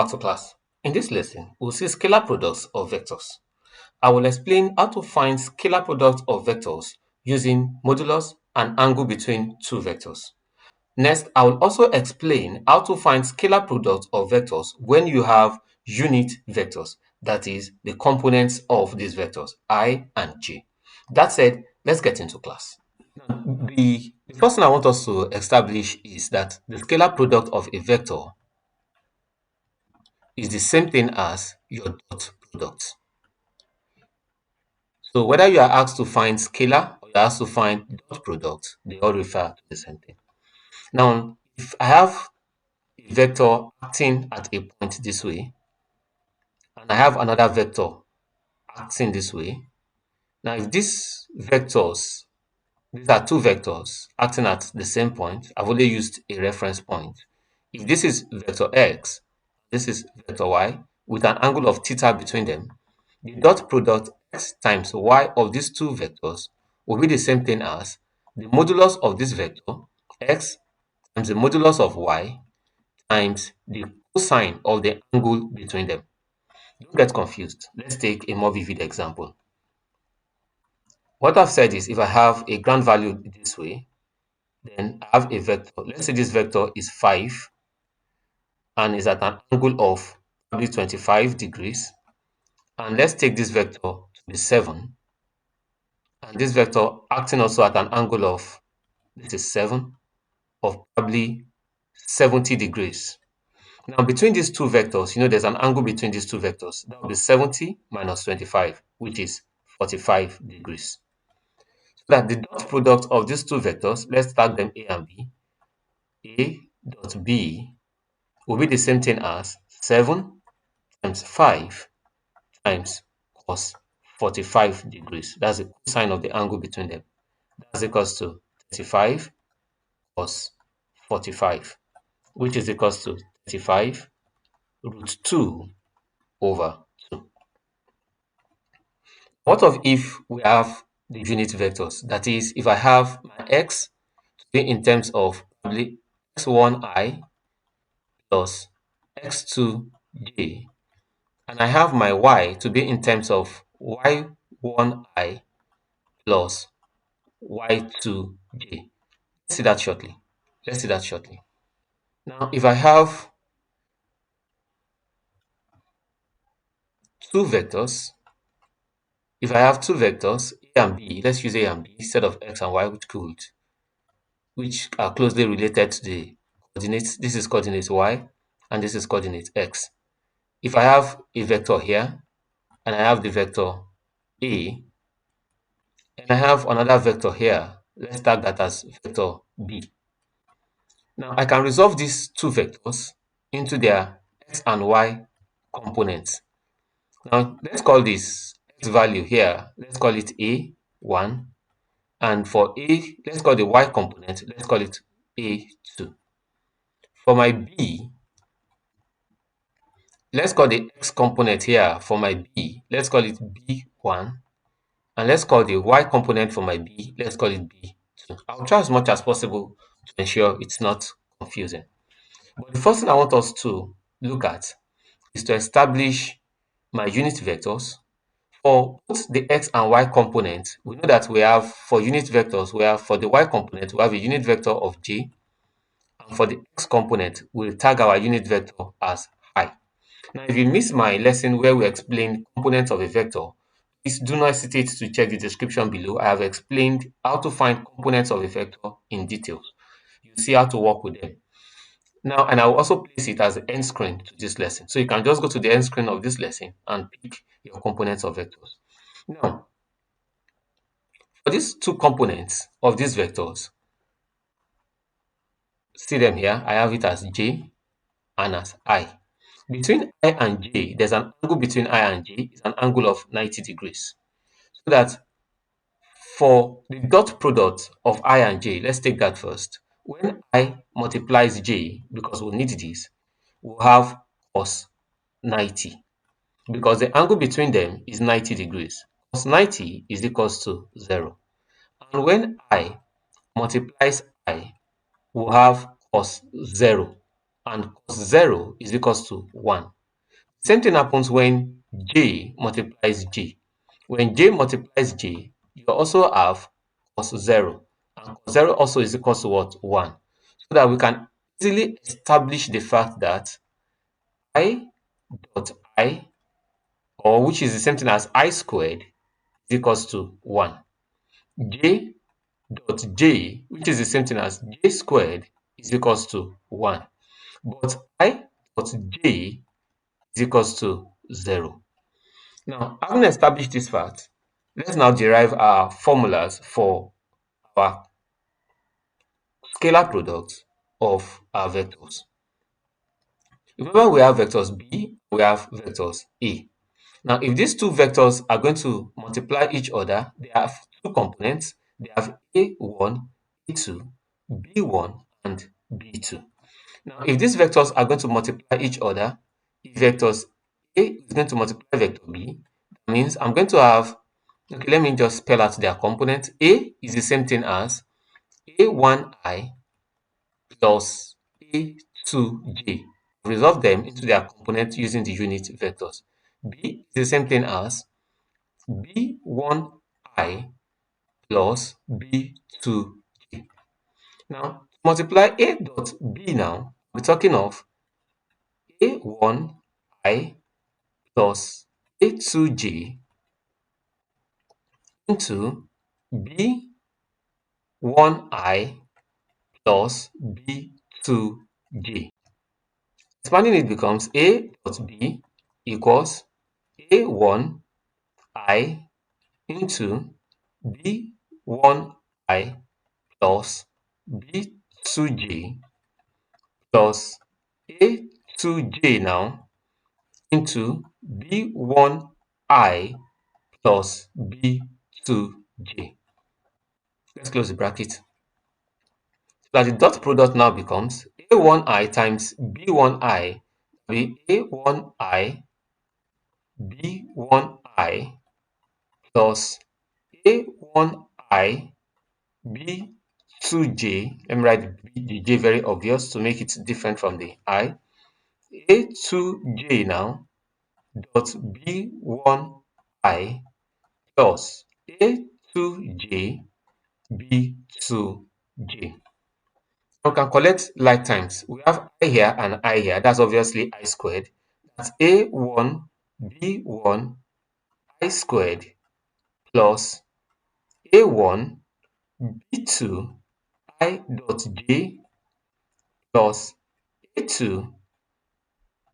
back to class. In this lesson, we'll see scalar products of vectors. I will explain how to find scalar products of vectors using modulus and angle between two vectors. Next, I will also explain how to find scalar products of vectors when you have unit vectors, that is, the components of these vectors, I and j. That said, let's get into class. The first thing I want us to establish is that the scalar product of a vector is the same thing as your dot product. So whether you are asked to find scalar or you are asked to find dot product, they all refer to the same thing. Now, if I have a vector acting at a point this way, and I have another vector acting this way, now if these are two vectors acting at the same point, I've only used a reference point. If this is vector x, this is vector y, with an angle of theta between them, the dot product x times y of these two vectors will be the same thing as the modulus of this vector, x, times the modulus of y, times the cosine of the angle between them. Don't get confused. Let's take a more vivid example. What I've said is if I have a ground value this way, then I have a vector. Let's say this vector is 5 and is at an angle of probably 25 degrees. And let's take this vector to be 7. And this vector acting also at an angle of, this is 7, of probably 70 degrees. Now, between these two vectors, there's an angle between these two vectors. That will be 70 minus 25, which is 45 degrees. So that the dot product of these two vectors, let's tag them A and B. A dot B will be the same thing as 7 times 5 times cos 45 degrees. That's the cosine of the angle between them. That's equals to 35 cos 45, which is equals to 35 root 2 over 2. What of if we have the unit vectors? That is, if I have my x to be in terms of probably x1i plus x2j, and I have my y to be in terms of y1i plus y2j. Let's see that shortly. Now, if I have two vectors, A and B, let's use A and B instead of x and y, which are closely related to the coordinates. This is coordinate y, and this is coordinate x. If I have a vector here, and I have the vector A, and I have another vector here, let's tag that as vector B. Now, I can resolve these two vectors into their x and y components. Now, let's call this x value here, let's call it A1. And for A, let's call the y component, let's call it A2. For my B, let's call the x component here for my B, let's call it B1. And let's call the y component for my B, let's call it B2. I'll try as much as possible to ensure it's not confusing. But the first thing I want us to look at is to establish my unit vectors. For both the x and y component, we know that we have, for unit vectors, for the y component, we have a unit vector of j. And for the x component, we'll tag our unit vector as I. Now, if you missed my lesson where we explained components of a vector, please do not hesitate to check the description below. I have explained how to find components of a vector in detail. You see how to work with them. Now, and I will also place it as the end screen to this lesson. So you can just go to the end screen of this lesson and pick your components of vectors. Now, for these two components of these vectors, see them here. I have it as j and as I. Between I and j, there's an angle between I and j. It's an angle of 90 degrees. So that for the dot product of I and j, let's take that first. When I multiplies j, because we'll need this, we'll have cos 90. Because the angle between them is 90 degrees. Cos 90 is equals to 0. And when I multiplies I, we'll have cos 0. and cos 0 is equals to 1. Same thing happens when j multiplies j. When j multiplies j, you also have cos 0. And cos 0 also is equals to what? 1. So that we can easily establish the fact that I dot I, or which is the same thing as I squared, is equals to 1. J dot j, which is the same thing as j squared, is equals to 1. But I dot j is equals to 0. Now, having established this fact, let's now derive our formulas for our scalar product of our vectors. Remember, we have vectors b, we have vectors a. Now, if these two vectors are going to multiply each other, they have two components. They have a1, a2, b1, and b2. Now, if these vectors are going to multiply each other, if vectors a is going to multiply vector b, that means I'm going to have, okay, let me just spell out their component. A is the same thing as a1i plus a2j. Resolve them into their component using the unit vectors. B is the same thing as b1i plus b2j. Now, to multiply a dot b now, we're talking of a1i plus a2j into b1i plus b2j. Expanding it becomes a dot b equals a1i into b1i plus b2j plus a2j now into b1i plus b2j. Let's close the bracket. So that the dot product now becomes a1i times b1i will be a1i b1i plus a1i b2j. Let me write the j very obvious to make it different from the I. a2j now dot b1i plus a2j b2j. We can collect like times. We have I here and I here. That's obviously I squared. That's a1 b1 I squared plus a1 b2 I dot j plus a2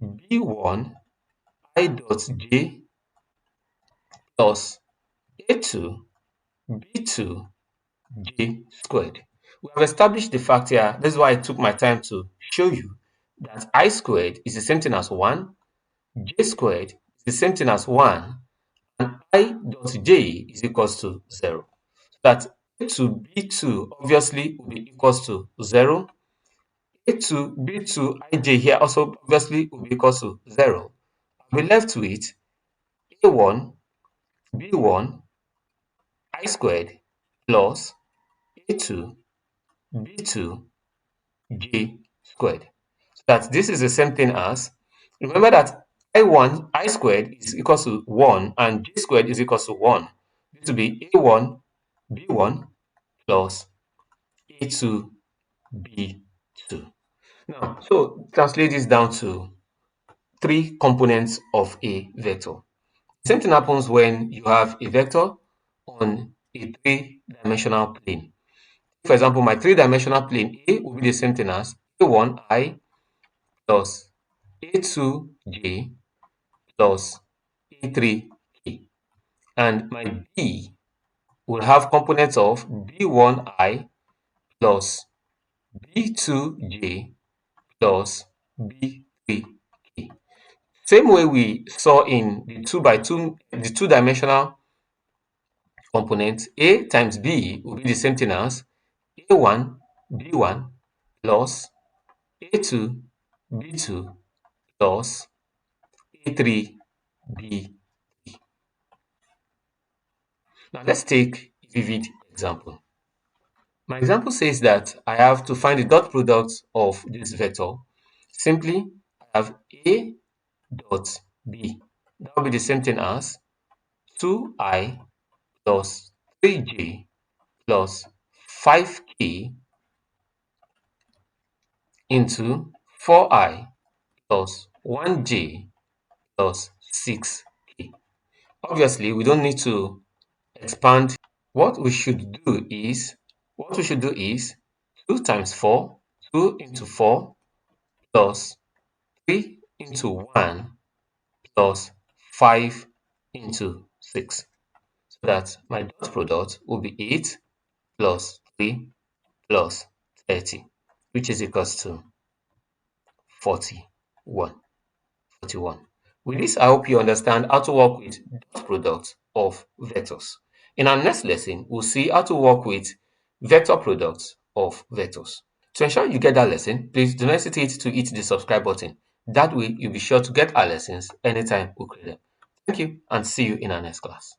b1 I dot j plus a2 b2 j squared. We have established the fact here. This is why I took my time to show you that I squared is the same thing as 1, j squared is the same thing as 1, and I dot j is equals to 0. So that a to b2 obviously will be equals to 0. A to b2 ij here also obviously will be equals to 0. I'll be left with a1 b1 I squared plus a2 b2 j squared. So that this is the same thing as, remember that I1 I squared is equals to 1 and j squared is equals to 1. This will be a1 b1 plus a2 b2. Now, so translate this down to three components of a vector. Same thing happens when you have a vector on a three-dimensional plane. For example, my three-dimensional plane A will be the same thing as a1i plus a2j plus a3k. And my B will have components of b1i plus b2j plus b3k. Same way we saw in the the two-dimensional component, A times B will be the same thing as A1 B1 plus A2 B2 plus A3 B. Now let's take a vivid example. My example says that I have to find the dot product of this vector. Simply, I have A dot B. That will be the same thing as 2I plus 3J plus 5K into 4I plus 1J plus 6K. Obviously, we don't need to expand. What we should do is 2 times 4, 2 into 4 plus 3 into 1 plus 5 into 6. So that my dot product will be 8 plus 3 plus 30, which is equals to 41. 41. With this, I hope you understand how to work with dot product of vectors. In our next lesson, we'll see how to work with vector products of vectors. To ensure you get that lesson, please do not hesitate to hit the subscribe button. That way, you'll be sure to get our lessons anytime we create them. Thank you and see you in our next class.